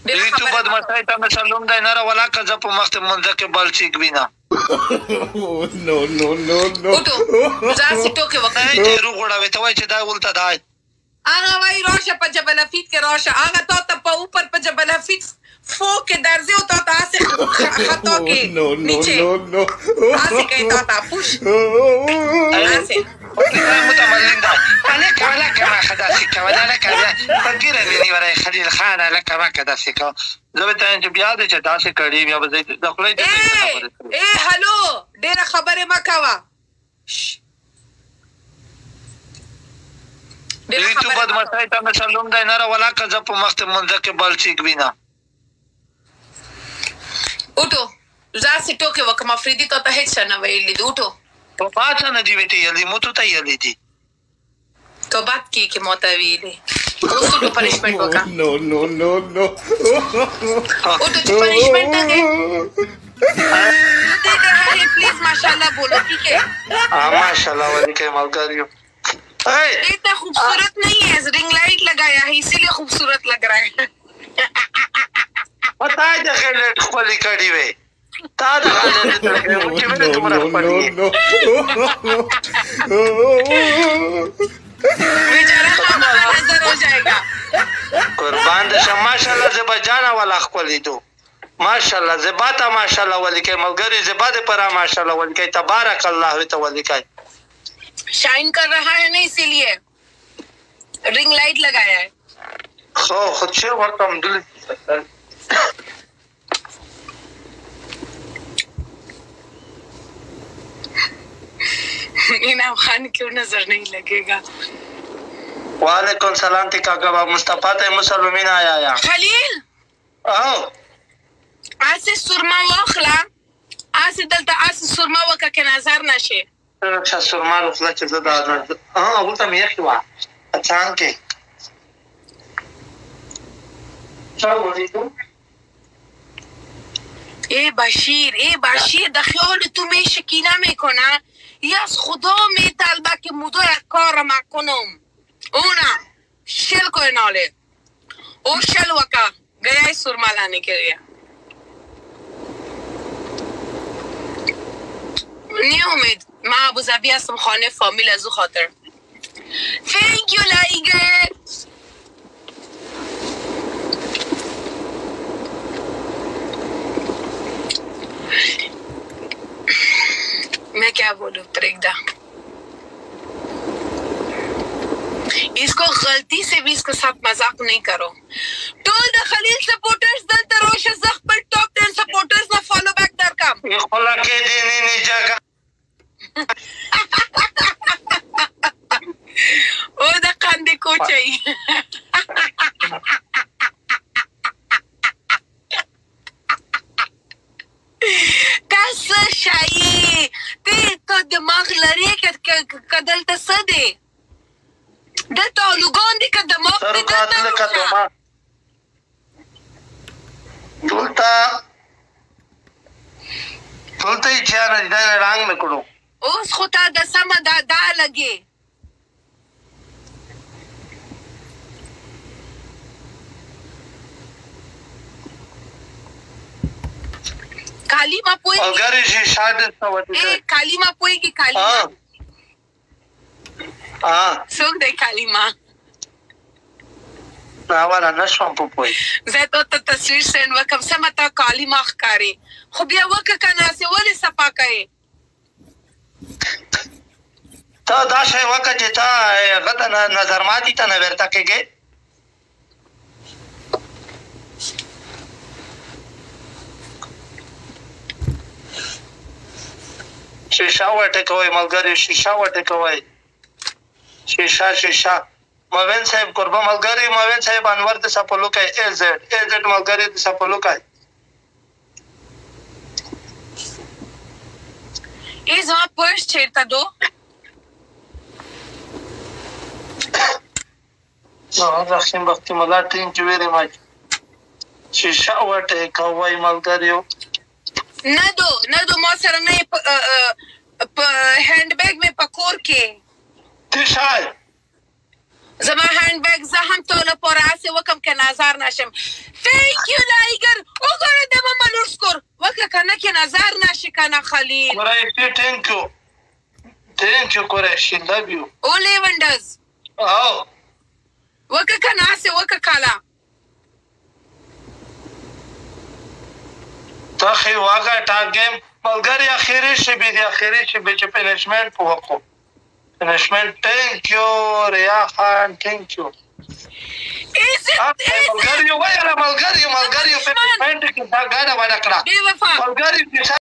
دوی تو بدمعشۍ ته مې سلام دی نه راولاکه زه په مخ ته منځه کې بل چیک وینه داسې ټوکې وکړه تېرو غوړوې ته وایي چې دا ولته دی هغه وایي راشه په جبل حفیظ کې راشه هغه تا ته په اوپر په جبل حفیظ فو کې درځي او تا ته هسې خطا کې نیچه هسې کوي تا ته پوش هسې متمرن ده لکه ماښه داسې کوه لکه په ګیره مې نیولی خلیل خانه لکه مکه داسې کوه زه به ته یم چې بیا دی چې داسې کړي بیا به زه د خولۍ هلو ډېره خبرې مه کوه دوی تو بدمعشۍ ته مې سلام دی نه راولاکه زه په مخ ته منځه کې بل چیک وینه اوټو داسې ټوکې وکړم افریدي تا ته هېڅ څه نه ویلي دي اوټو ما څه نه دي ویلي موتو ته یې دي تو بات کی کہ موتا ویلے اس کو پنشمنٹ ہوگا نو وہ تو پنشمنٹ ہے پلیز ماشاءاللہ بولو ٹھیک ہے ماشاءاللہ والی کے مالکاریو اتنا خوبصورت نہیں ہے رنگ لائٹ لگایا ہے اسی لیے خوبصورت لگ رہا ہے پتا ہے دیکھے لیٹ خپلی کڑی وے تا دا لیٹ لگے مجھے میں تمہارا خپلی بیچارہ خامخا نظر ہو جائے گا قربان دشم ماشاءاللہ زبا جانا والا خپلی دو ماشاءاللہ زبا تا ماشاءاللہ والی کے ملگری زبا دے پرا ماشاءاللہ والی کے تبارک اللہ ہوئی تا والی کے شائن کر رہا ہے نا اسی لیے رنگ لائٹ لگایا ہے خود شیر وقت ہم دل انعام خان کیوں نظر نہیں لگے گا وعلیکم سلام تی کاکا مصطفیٰ تے مسلمین آیا خلیل آسی سرما واخلا آسی دلتا آسی سرما وکا که نظر نشه اچھا سرما رخلا چیز دا اول تا میخی وا اچھان کے اے بشیر دخیال تو می شکینه میکنه یا از خدا می طلبه که مدو یک کارم کنم اونا شل کوئی ناله او شل وکا گیا ہے سرما لانے کے لیے نی امید ما ابو ظبی هستم خانه فامیل از او خاطر Thank you لایگر मैं क्या बोलूं प्रेगदा इसको गलती से भी इसके साथ मजाक नहीं करो टोल द खलील सपोर्टर्स दल तरोश जख पर टॉप 10 सपोर्टर्स ना फॉलो बैक दर कम ये खोला के देने नहीं जागा ओ द कांदे को चाहिए تاسو شایي ته دماغ لري که دلته څه دی دلته الوګان دي که دماغ دی دلته یې چا نه دي دا رنګ مې کړو اوس خو تا د سمه دا لګې कालीमा पोएगी अगर ये शायद कालीमा पोएगी कालीमा हाँ सोच दे कालीमा नावाला नशवम पोई ज़ातो तो तस्वीर सेंड वकम समता कालीमा खकारी खुबिया वक कनासे वले सपा करे तो दाशे वक जेता गदा नजर माती ता नवरता के गे شیشا وټه کوي ملګری شیشا وټه کوي شیشا موین صاحب قربان ملګری موین صاحب انور د سپلو کوي ایزد ملګری د سپلو کوي ایز ها پرس چیرته دو رحیم بختی ملا تھینک یو ویری مچ شیشا وټه کوي ملګری ندو ما سره نه په هاند بیگ می پکور کې تشای زما هینډ بیگ زه هم تو لپاره هسې وکم که نظر نشم تhank you لایګر وګوره د ماما لور سکور وکړه که نه که نظر نشي که نه خلیل قریشي thank you قریشي love you او لیونډز او وکړه که نه هسې وکړه کاله ته خې وګټه ګیم ملګري اخري شبې دي اخري شبې چې پنشمنټ په وکړو پنشمنټ thank you ریا خان thank you ملګري وایه ملګري پنشمنټ کې دا ګاډه وډه کړه بې وفا ملګري